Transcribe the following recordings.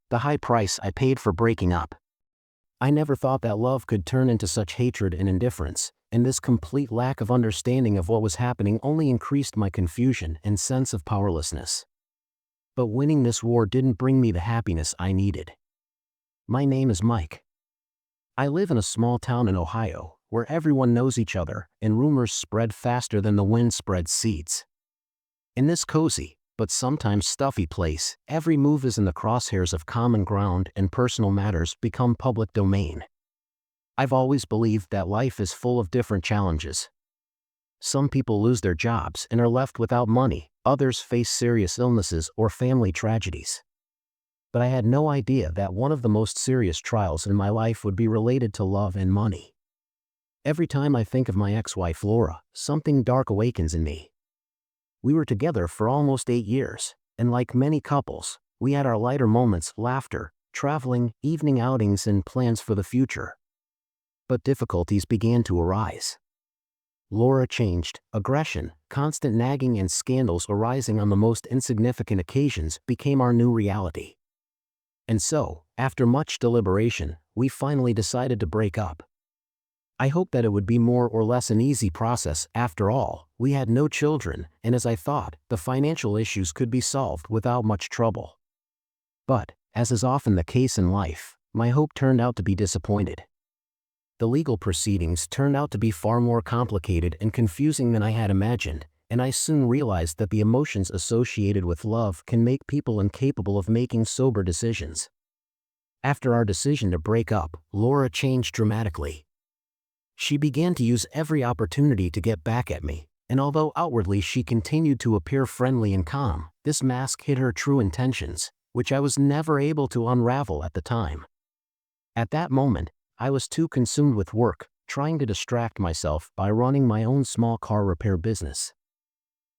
the high price I paid for breaking up. I never thought that love could turn into such hatred and indifference, and this complete lack of understanding of what was happening only increased my confusion and sense of powerlessness. But winning this war didn't bring me the happiness I needed. My name is Mike. I live in a small town in Ohio, where everyone knows each other, and rumors spread faster than the wind spreads seeds. In this cozy, but sometimes stuffy place, every move is in the crosshairs of common ground and personal matters become public domain. I've always believed that life is full of different challenges. Some people lose their jobs and are left without money, others face serious illnesses or family tragedies. But I had no idea that one of the most serious trials in my life would be related to love and money. Every time I think of my ex-wife Laura, something dark awakens in me. We were together for almost 8 years, and like many couples, we had our lighter moments, laughter, traveling, evening outings, and plans for the future. But difficulties began to arise. Laura changed. Aggression, constant nagging, and scandals arising on the most insignificant occasions became our new reality. And so, after much deliberation, we finally decided to break up. I hoped that it would be more or less an easy process. After all, we had no children, and as I thought, the financial issues could be solved without much trouble. But, as is often the case in life, my hope turned out to be disappointed. The legal proceedings turned out to be far more complicated and confusing than I had imagined, and I soon realized that the emotions associated with love can make people incapable of making sober decisions. After our decision to break up, Laura changed dramatically. She began to use every opportunity to get back at me, and although outwardly she continued to appear friendly and calm, this mask hid her true intentions, which I was never able to unravel at the time. At that moment, I was too consumed with work, trying to distract myself by running my own small car repair business.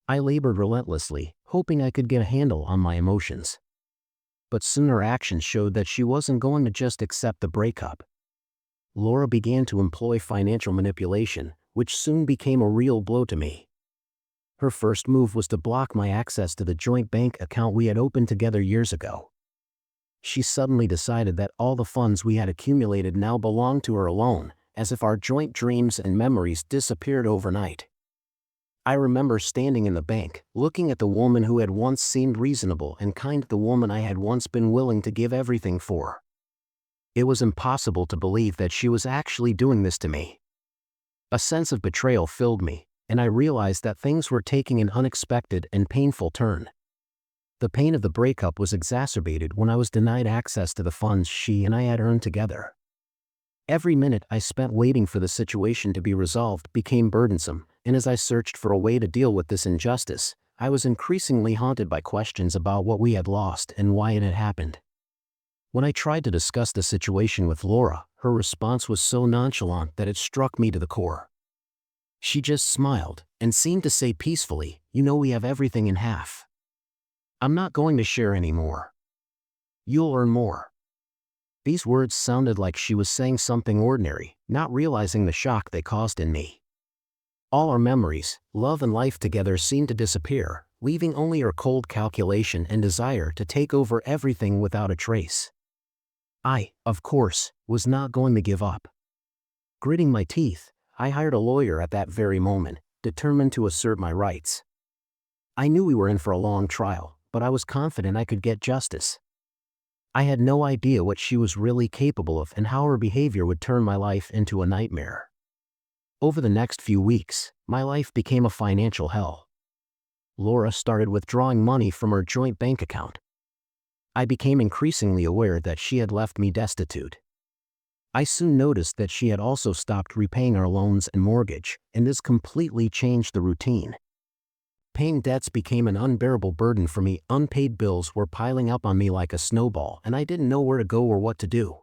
I labored relentlessly, hoping I could get a handle on my emotions. But soon her actions showed that she wasn't going to just accept the breakup. Laura began to employ financial manipulation, which soon became a real blow to me. Her first move was to block my access to the joint bank account we had opened together years ago. She suddenly decided that all the funds we had accumulated now belonged to her alone, as if our joint dreams and memories disappeared overnight. I remember standing in the bank, looking at the woman who had once seemed reasonable and kind, the woman I had once been willing to give everything for. It was impossible to believe that she was actually doing this to me. A sense of betrayal filled me, and I realized that things were taking an unexpected and painful turn. The pain of the breakup was exacerbated when I was denied access to the funds she and I had earned together. Every minute I spent waiting for the situation to be resolved became burdensome, and as I searched for a way to deal with this injustice, I was increasingly haunted by questions about what we had lost and why it had happened. When I tried to discuss the situation with Laura, her response was so nonchalant that it struck me to the core. She just smiled and seemed to say peacefully, "You know, we have everything in half. I'm not going to share any more. You'll earn more." These words sounded like she was saying something ordinary, not realizing the shock they caused in me. All our memories, love and life together seemed to disappear, leaving only her cold calculation and desire to take over everything without a trace. I, of course, was not going to give up. Gritting my teeth, I hired a lawyer at that very moment, determined to assert my rights. I knew we were in for a long trial, but I was confident I could get justice. I had no idea what she was really capable of and how her behavior would turn my life into a nightmare. Over the next few weeks, my life became a financial hell. Laura started withdrawing money from her joint bank account. I became increasingly aware that she had left me destitute. I soon noticed that she had also stopped repaying our loans and mortgage, and this completely changed the routine. Paying debts became an unbearable burden for me. Unpaid bills were piling up on me like a snowball, and I didn't know where to go or what to do.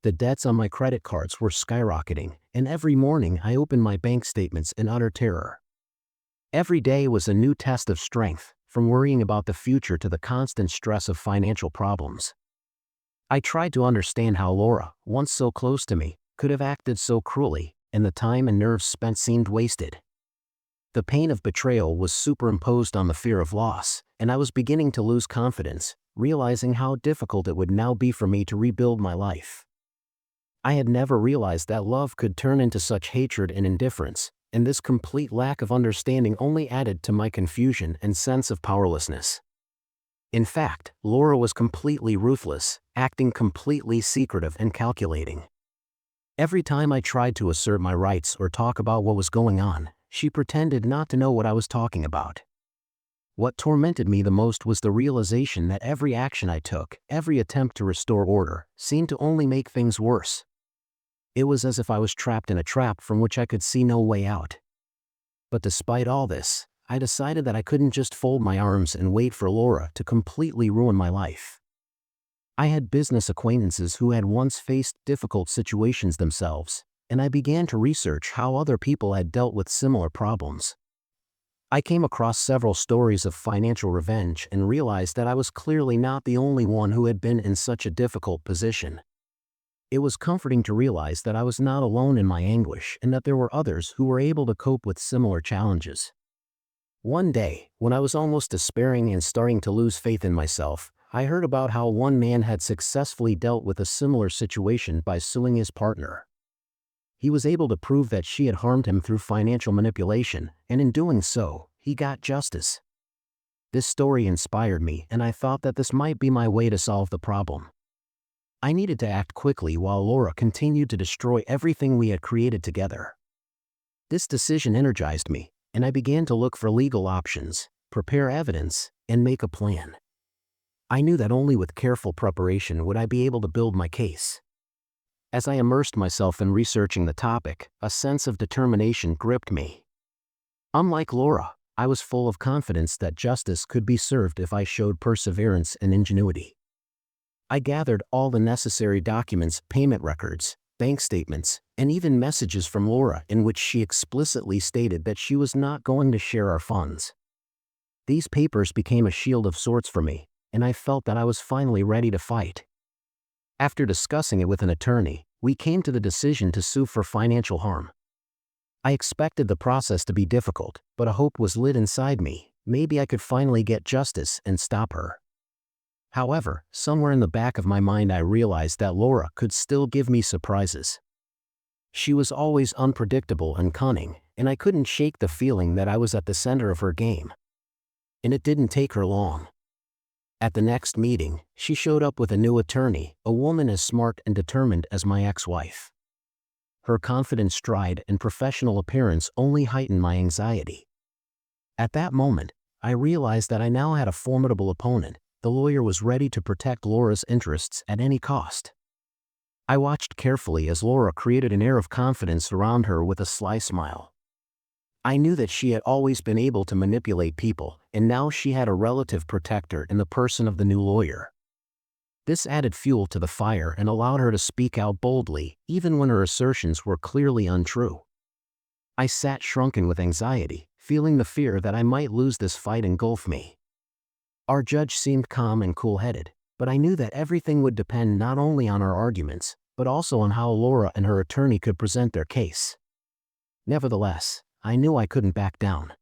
The debts on my credit cards were skyrocketing, and every morning I opened my bank statements in utter terror. Every day was a new test of strength, from worrying about the future to the constant stress of financial problems. I tried to understand how Laura, once so close to me, could have acted so cruelly, and the time and nerves spent seemed wasted. The pain of betrayal was superimposed on the fear of loss, and I was beginning to lose confidence, realizing how difficult it would now be for me to rebuild my life. I had never realized that love could turn into such hatred and indifference, and this complete lack of understanding only added to my confusion and sense of powerlessness. In fact, Laura was completely ruthless, acting completely secretive and calculating. Every time I tried to assert my rights or talk about what was going on, she pretended not to know what I was talking about. What tormented me the most was the realization that every action I took, every attempt to restore order, seemed to only make things worse. It was as if I was trapped in a trap from which I could see no way out. But despite all this, I decided that I couldn't just fold my arms and wait for Laura to completely ruin my life. I had business acquaintances who had once faced difficult situations themselves, and I began to research how other people had dealt with similar problems. I came across several stories of financial revenge and realized that I was clearly not the only one who had been in such a difficult position. It was comforting to realize that I was not alone in my anguish and that there were others who were able to cope with similar challenges. One day, when I was almost despairing and starting to lose faith in myself, I heard about how one man had successfully dealt with a similar situation by suing his partner. He was able to prove that she had harmed him through financial manipulation, and in doing so, he got justice. This story inspired me, and I thought that this might be my way to solve the problem. I needed to act quickly while Laura continued to destroy everything we had created together. This decision energized me, and I began to look for legal options, prepare evidence, and make a plan. I knew that only with careful preparation would I be able to build my case. As I immersed myself in researching the topic, a sense of determination gripped me. Unlike Laura, I was full of confidence that justice could be served if I showed perseverance and ingenuity. I gathered all the necessary documents, payment records, bank statements, and even messages from Laura in which she explicitly stated that she was not going to share our funds. These papers became a shield of sorts for me, and I felt that I was finally ready to fight. After discussing it with an attorney, we came to the decision to sue for financial harm. I expected the process to be difficult, but a hope was lit inside me. Maybe I could finally get justice and stop her. However, somewhere in the back of my mind I realized that Laura could still give me surprises. She was always unpredictable and cunning, and I couldn't shake the feeling that I was at the center of her game. And it didn't take her long. At the next meeting, she showed up with a new attorney, a woman as smart and determined as my ex-wife. Her confident stride and professional appearance only heightened my anxiety. At that moment, I realized that I now had a formidable opponent. The lawyer was ready to protect Laura's interests at any cost. I watched carefully as Laura created an air of confidence around her with a sly smile. I knew that she had always been able to manipulate people, and now she had a relative protector in the person of the new lawyer. This added fuel to the fire and allowed her to speak out boldly, even when her assertions were clearly untrue. I sat shrunken with anxiety, feeling the fear that I might lose this fight engulf me. Our judge seemed calm and cool-headed, but I knew that everything would depend not only on our arguments, but also on how Laura and her attorney could present their case. Nevertheless, I knew I couldn't back down.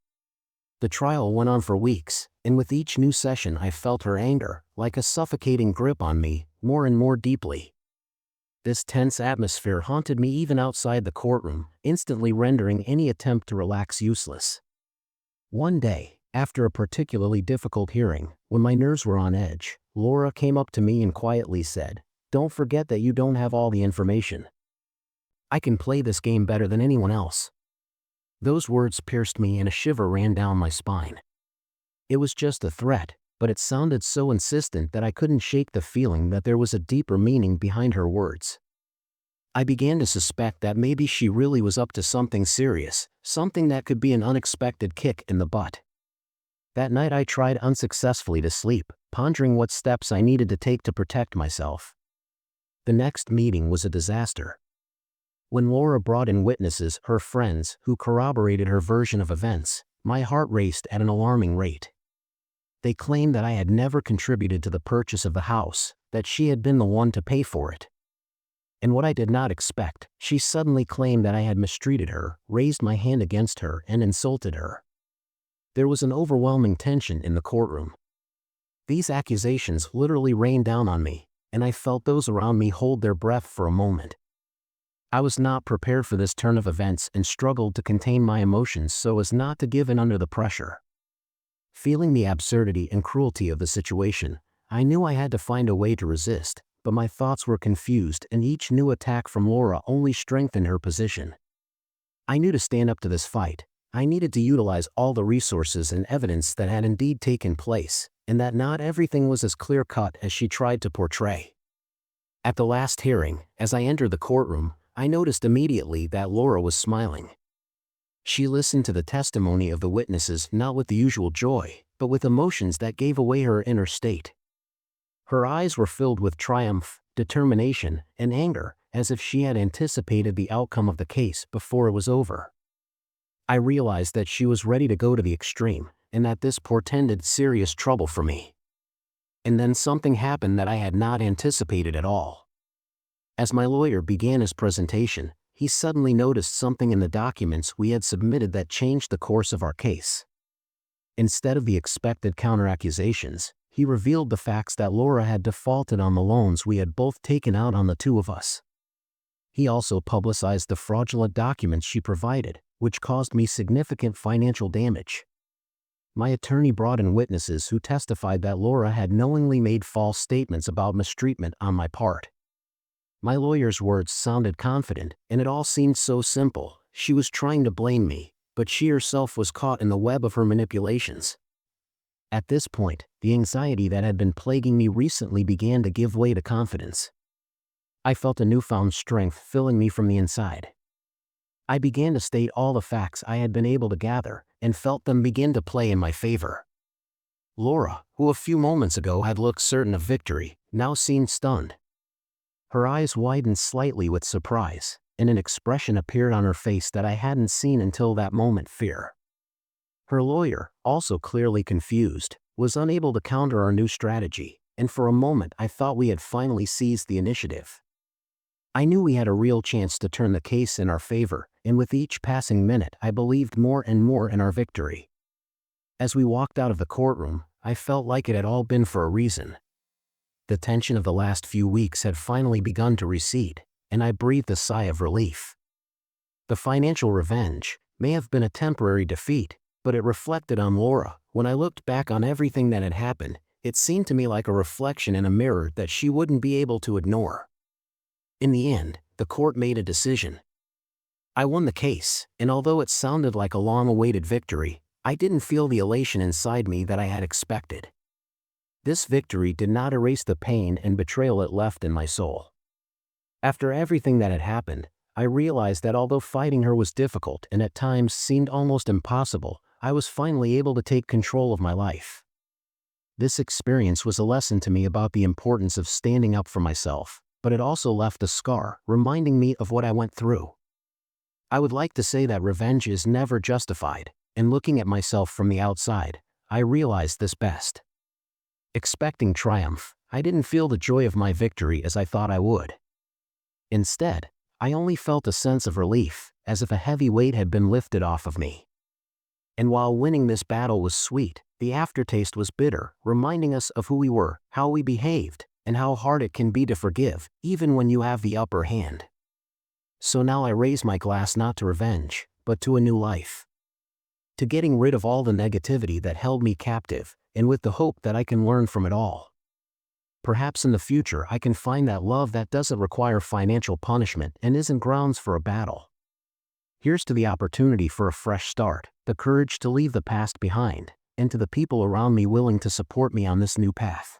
The trial went on for weeks, and with each new session I felt her anger, like a suffocating grip on me, more and more deeply. This tense atmosphere haunted me even outside the courtroom, instantly rendering any attempt to relax useless. One day, after a particularly difficult hearing, when my nerves were on edge, Laura came up to me and quietly said, "Don't forget that you don't have all the information. I can play this game better than anyone else." Those words pierced me and a shiver ran down my spine. It was just a threat, but it sounded so insistent that I couldn't shake the feeling that there was a deeper meaning behind her words. I began to suspect that maybe she really was up to something serious, something that could be an unexpected kick in the butt. That night I tried unsuccessfully to sleep, pondering what steps I needed to take to protect myself. The next meeting was a disaster. When Laura brought in witnesses, her friends, who corroborated her version of events, my heart raced at an alarming rate. They claimed that I had never contributed to the purchase of the house, that she had been the one to pay for it. And what I did not expect, she suddenly claimed that I had mistreated her, raised my hand against her, and insulted her. There was an overwhelming tension in the courtroom. These accusations literally rained down on me, and I felt those around me hold their breath for a moment. I was not prepared for this turn of events and struggled to contain my emotions so as not to give in under the pressure. Feeling the absurdity and cruelty of the situation, I knew I had to find a way to resist, but my thoughts were confused and each new attack from Laura only strengthened her position. I knew to stand up to this fight, I needed to utilize all the resources and evidence that had indeed taken place, and that not everything was as clear-cut as she tried to portray. At the last hearing, as I entered the courtroom, I noticed immediately that Laura was smiling. She listened to the testimony of the witnesses not with the usual joy, but with emotions that gave away her inner state. Her eyes were filled with triumph, determination, and anger, as if she had anticipated the outcome of the case before it was over. I realized that she was ready to go to the extreme, and that this portended serious trouble for me. And then something happened that I had not anticipated at all. As my lawyer began his presentation, he suddenly noticed something in the documents we had submitted that changed the course of our case. Instead of the expected counter-accusations, he revealed the facts that Laura had defaulted on the loans we had both taken out on the two of us. He also publicized the fraudulent documents she provided, which caused me significant financial damage. My attorney brought in witnesses who testified that Laura had knowingly made false statements about mistreatment on my part. My lawyer's words sounded confident, and it all seemed so simple. She was trying to blame me, but she herself was caught in the web of her manipulations. At this point, the anxiety that had been plaguing me recently began to give way to confidence. I felt a newfound strength filling me from the inside. I began to state all the facts I had been able to gather, and felt them begin to play in my favor. Laura, who a few moments ago had looked certain of victory, now seemed stunned. Her eyes widened slightly with surprise, and an expression appeared on her face that I hadn't seen until that moment: fear. Her lawyer, also clearly confused, was unable to counter our new strategy, and for a moment I thought we had finally seized the initiative. I knew we had a real chance to turn the case in our favor, and with each passing minute I believed more and more in our victory. As we walked out of the courtroom, I felt like it had all been for a reason. The tension of the last few weeks had finally begun to recede, and I breathed a sigh of relief. The financial revenge may have been a temporary defeat, but it reflected on Laura. When I looked back on everything that had happened, it seemed to me like a reflection in a mirror that she wouldn't be able to ignore. In the end, the court made a decision. I won the case, and although it sounded like a long-awaited victory, I didn't feel the elation inside me that I had expected. This victory did not erase the pain and betrayal it left in my soul. After everything that had happened, I realized that although fighting her was difficult and at times seemed almost impossible, I was finally able to take control of my life. This experience was a lesson to me about the importance of standing up for myself, but it also left a scar, reminding me of what I went through. I would like to say that revenge is never justified, and looking at myself from the outside, I realized this best. Expecting triumph, I didn't feel the joy of my victory as I thought I would. Instead, I only felt a sense of relief, as if a heavy weight had been lifted off of me. And while winning this battle was sweet, the aftertaste was bitter, reminding us of who we were, how we behaved, and how hard it can be to forgive, even when you have the upper hand. So now I raise my glass not to revenge, but to a new life. To getting rid of all the negativity that held me captive, and with the hope that I can learn from it all. Perhaps in the future I can find that love that doesn't require financial punishment and isn't grounds for a battle. Here's to the opportunity for a fresh start, the courage to leave the past behind, and to the people around me willing to support me on this new path.